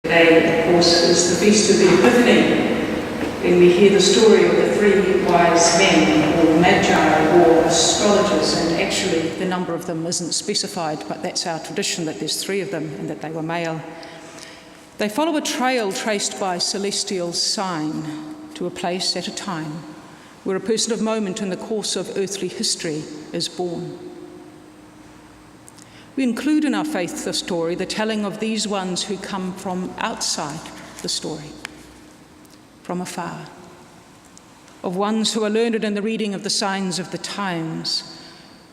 Today, of course, is the Feast of the Epiphany, when we hear the story of the three wise men, or magi, or astrologers, and actually the number of them isn't specified, but that's our tradition, that there's three of them and that they were male. They follow a trail traced by celestial sign to a place at a time where a person of moment in the course of earthly history is born. We include in our faith the story, the telling of these ones who come from outside the story, from afar, of ones who are learned in the reading of the signs of the times,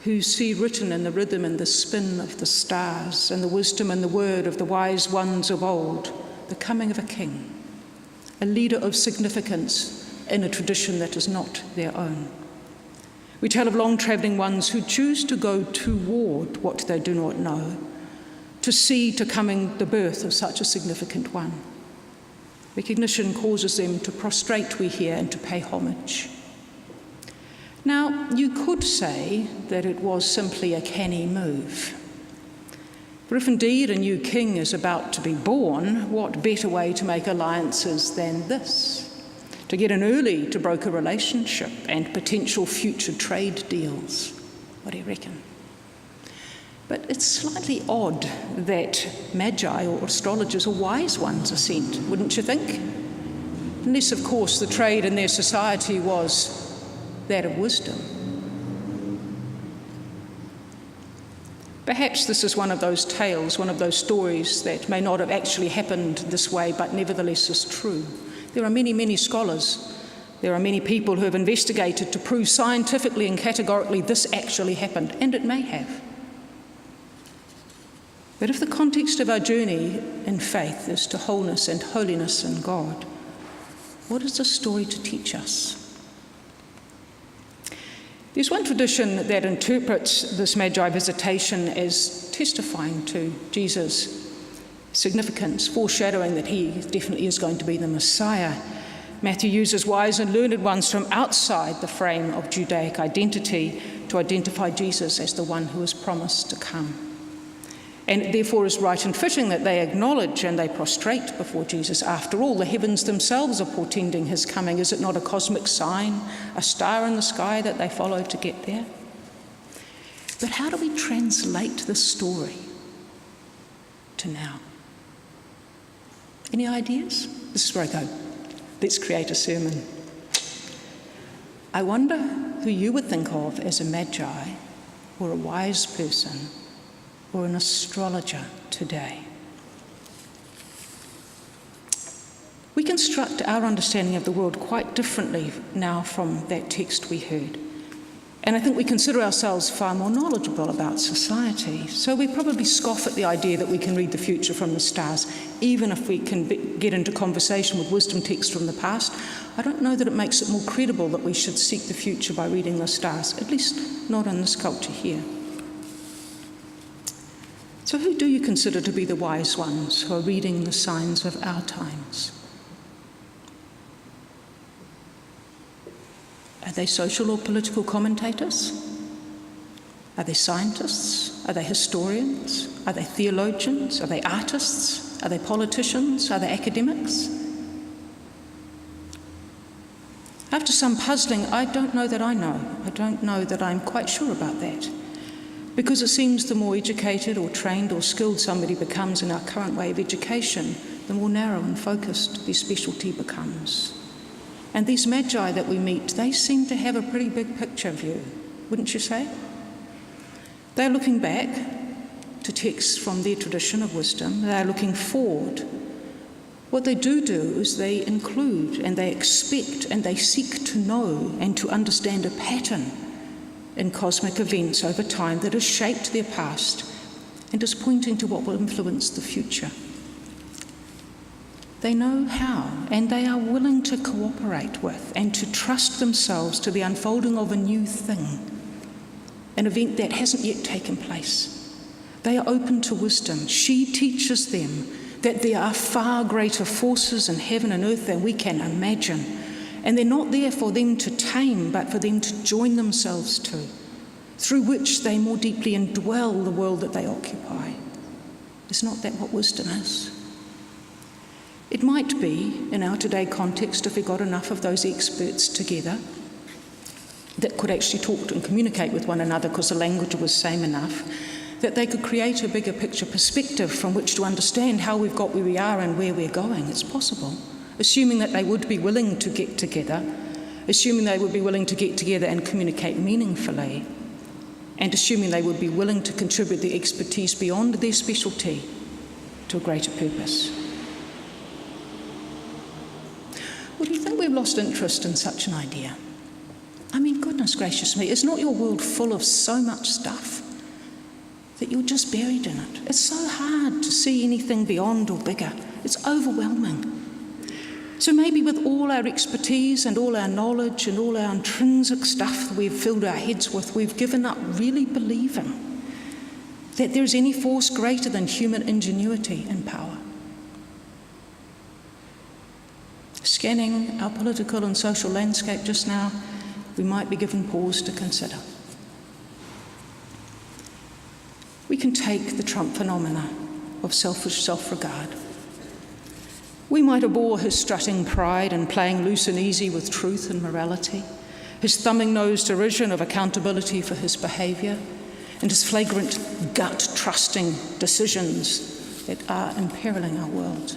who see written in the rhythm and the spin of the stars and the wisdom and the word of the wise ones of old, the coming of a king, a leader of significance in a tradition that is not their own. We tell of long-travelling ones who choose to go toward what they do not know, to see to coming the birth of such a significant one. Recognition causes them to prostrate, we hear, and to pay homage. Now, you could say that it was simply a canny move. For if indeed a new king is about to be born, what better way to make alliances than this? To get in early to broker relationship and potential future trade deals. What do you reckon? But it's slightly odd that magi or astrologers or wise ones are sent, wouldn't you think? Unless, of course, the trade in their society was that of wisdom. Perhaps this is one of those tales, one of those stories that may not have actually happened this way, but nevertheless is true. There are many, many scholars, there are many people who have investigated to prove scientifically and categorically this actually happened, and it may have. But if the context of our journey in faith is to wholeness and holiness in God, what is the story to teach us? There's one tradition that interprets this Magi visitation as testifying to Jesus' significance, foreshadowing that he definitely is going to be the Messiah. Matthew uses wise and learned ones from outside the frame of Judaic identity to identify Jesus as the one who is promised to come. And it therefore is right and fitting that they acknowledge and they prostrate before Jesus. After all, the heavens themselves are portending his coming. Is it not a cosmic sign, a star in the sky that they follow to get there? But how do we translate this story to now? Any ideas? This is where I go. Let's create a sermon. I wonder who you would think of as a magi or a wise person or an astrologer today. We construct our understanding of the world quite differently now from that text we heard. And I think we consider ourselves far more knowledgeable about society. So we probably scoff at the idea that we can read the future from the stars, even if we can get into conversation with wisdom texts from the past. I don't know that it makes it more credible that we should seek the future by reading the stars, at least not in this culture here. So who do you consider to be the wise ones who are reading the signs of our times? Are they social or political commentators? Are they scientists? Are they historians? Are they theologians? Are they artists? Are they politicians? Are they academics? After some puzzling, I don't know that I know. I don't know that I'm quite sure about that. Because it seems the more educated or trained or skilled somebody becomes in our current way of education, the more narrow and focused their specialty becomes. And these magi that we meet, they seem to have a pretty big picture view, wouldn't you say? They're looking back to texts from their tradition of wisdom. They're looking forward. What they do is they include and they expect and they seek to know and to understand a pattern in cosmic events over time that has shaped their past and is pointing to what will influence the future. They know how, and they are willing to cooperate with and to trust themselves to the unfolding of a new thing, an event that hasn't yet taken place. They are open to wisdom. She teaches them that there are far greater forces in heaven and earth than we can imagine, and they're not there for them to tame, but for them to join themselves to, through which they more deeply indwell the world that they occupy. Is not that what wisdom is? It might be, in our today context, if we got enough of those experts together that could actually talk and communicate with one another because the language was same enough, that they could create a bigger picture perspective from which to understand how we've got where we are and where we're going. It's possible, assuming that they would be willing to get together, assuming they would be willing to get together and communicate meaningfully, and assuming they would be willing to contribute the expertise beyond their specialty to a greater purpose. Well, do you think we've lost interest in such an idea? I mean, goodness gracious me, is not your world full of so much stuff that you're just buried in it? It's so hard to see anything beyond or bigger. It's overwhelming. So maybe with all our expertise and all our knowledge and all our intrinsic stuff that we've filled our heads with, we've given up really believing that there is any force greater than human ingenuity and power. Scanning our political and social landscape just now, we might be given pause to consider. We can take the Trump phenomena of selfish self-regard. We might abhor his strutting pride and playing loose and easy with truth and morality, his thumbing-nosed derision of accountability for his behaviour, and his flagrant gut-trusting decisions that are imperiling our world.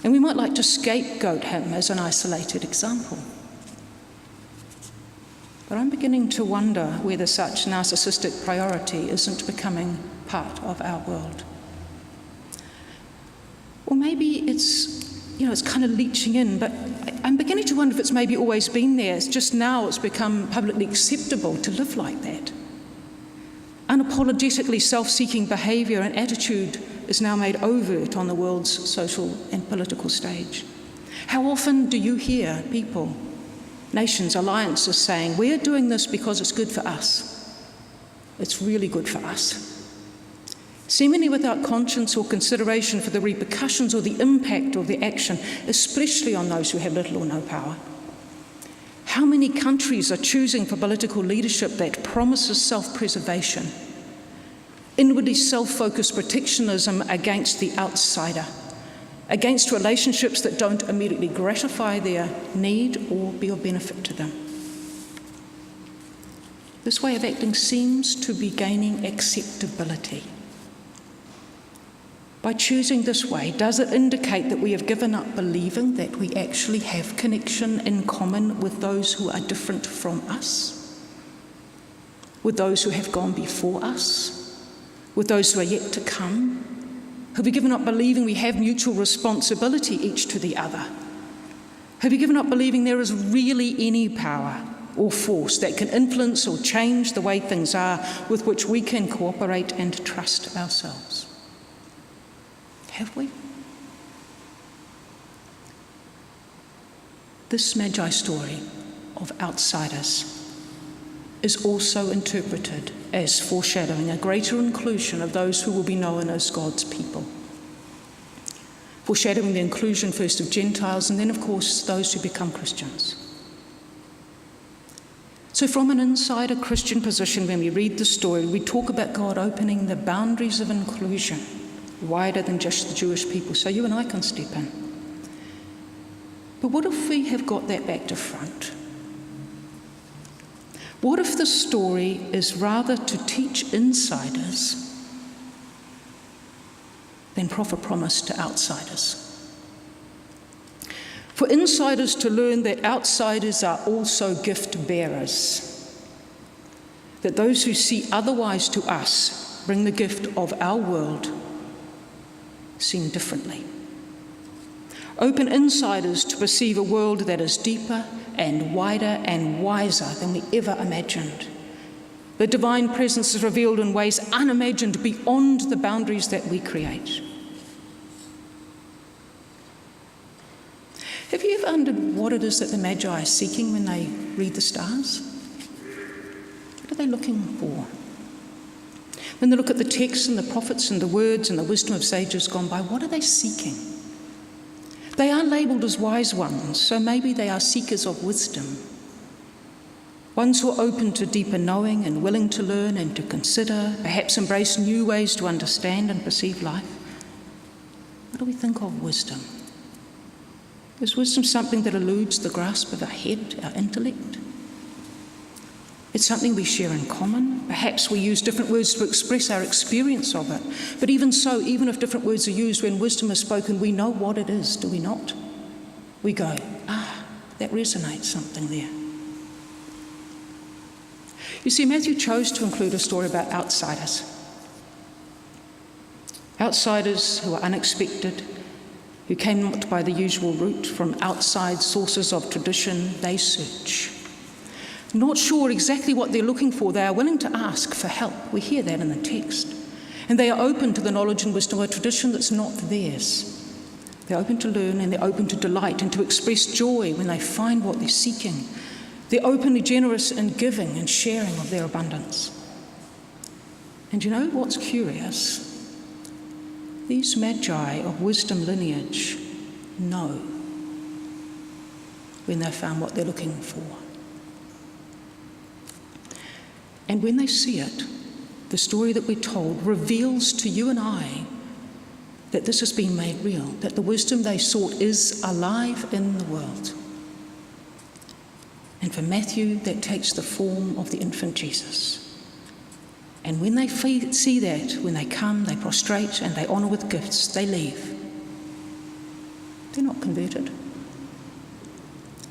And we might like to scapegoat him as an isolated example. But I'm beginning to wonder whether such narcissistic priority isn't becoming part of our world. Or maybe it's kind of leaching in, but I'm beginning to wonder if it's maybe always been there. It's just now it's become publicly acceptable to live like that. Unapologetically self-seeking behaviour and attitude is now made overt on the world's social and political stage. How often do you hear people, nations, alliances saying, we're doing this because it's good for us. It's really good for us. Seemingly without conscience or consideration for the repercussions or the impact of the action, especially on those who have little or no power. How many countries are choosing for political leadership that promises self-preservation, inwardly self-focused protectionism against the outsider, against relationships that don't immediately gratify their need or be of benefit to them? This way of acting seems to be gaining acceptability. By choosing this way, does it indicate that we have given up believing that we actually have connection in common with those who are different from us? With those who have gone before us? With those who are yet to come? Have we given up believing we have mutual responsibility each to the other? Have you given up believing there is really any power or force that can influence or change the way things are with which we can cooperate and trust ourselves? Have we? This Magi story of outsiders is also interpreted as foreshadowing a greater inclusion of those who will be known as God's people. Foreshadowing the inclusion first of Gentiles and then, of course, those who become Christians. So from an insider Christian position, when we read the story, we talk about God opening the boundaries of inclusion wider than just the Jewish people, so you and I can step in. But what if we have got that back to front? What if the story is rather to teach insiders than proffer promise to outsiders? For insiders to learn that outsiders are also gift bearers, that those who see otherwise to us bring the gift of our world seen differently. Open insiders to perceive a world that is deeper and wider and wiser than we ever imagined. The divine presence is revealed in ways unimagined beyond the boundaries that we create. Have you ever wondered what it is that the Magi are seeking when they read the stars? What are they looking for? When they look at the texts and the prophets and the words and the wisdom of sages gone by, what are they seeking? They are labelled as wise ones, so maybe they are seekers of wisdom. Ones who are open to deeper knowing and willing to learn and to consider, perhaps embrace new ways to understand and perceive life. do we think of wisdom? Is wisdom something that eludes the grasp of our head, our intellect? It's something we share in common. Perhaps we use different words to express our experience of it. But even so, even if different words are used, when wisdom is spoken, we know what it is, do we not? We go, that resonates something there. You see, Matthew chose to include a story about outsiders. Outsiders who are unexpected, who came not by the usual route, from outside sources of tradition, they search. Not sure exactly what they're looking for, they are willing to ask for help. We hear that in the text. And they are open to the knowledge and wisdom of a tradition that's not theirs. They're open to learn, and they're open to delight and to express joy when they find what they're seeking. They're openly generous in giving and sharing of their abundance. And you know what's curious? These magi of wisdom lineage know when they've found what they're looking for. And when they see it, the story that we're told reveals to you and I that this has been made real, that the wisdom they sought is alive in the world. And for Matthew, that takes the form of the infant Jesus. And when they see that, when they come, they prostrate and they honour with gifts, they leave. They're not converted.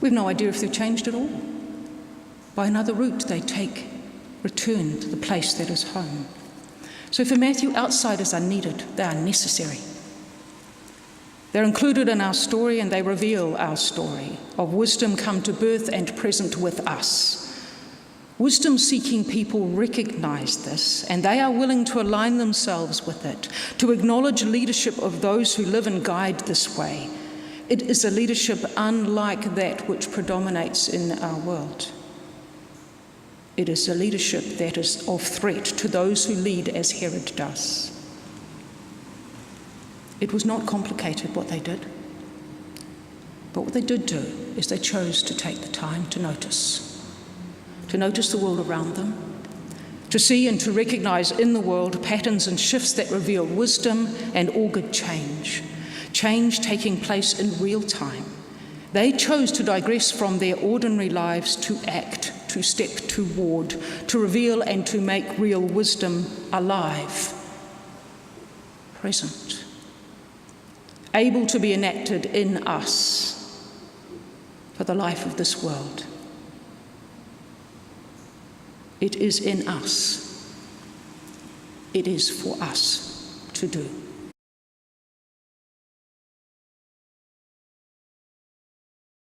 We've no idea if they've changed at all. By another route, they return to the place that is home. So for Matthew, outsiders are needed, they are necessary. They're included in our story, and they reveal our story of wisdom come to birth and present with us. Wisdom-seeking people recognise this, and they are willing to align themselves with it, to acknowledge leadership of those who live and guide this way. It is a leadership unlike that which predominates in our world. It is a leadership that is of threat to those who lead as Herod does. It was not complicated what they did, but what they did do is they chose to take the time to notice the world around them, to see and to recognise in the world patterns and shifts that reveal wisdom and augured change taking place in real time. They chose to digress from their ordinary lives to act, to step toward, to reveal and to make real wisdom alive, present, able to be enacted in us for the life of this world. It is in us. It is for us to do.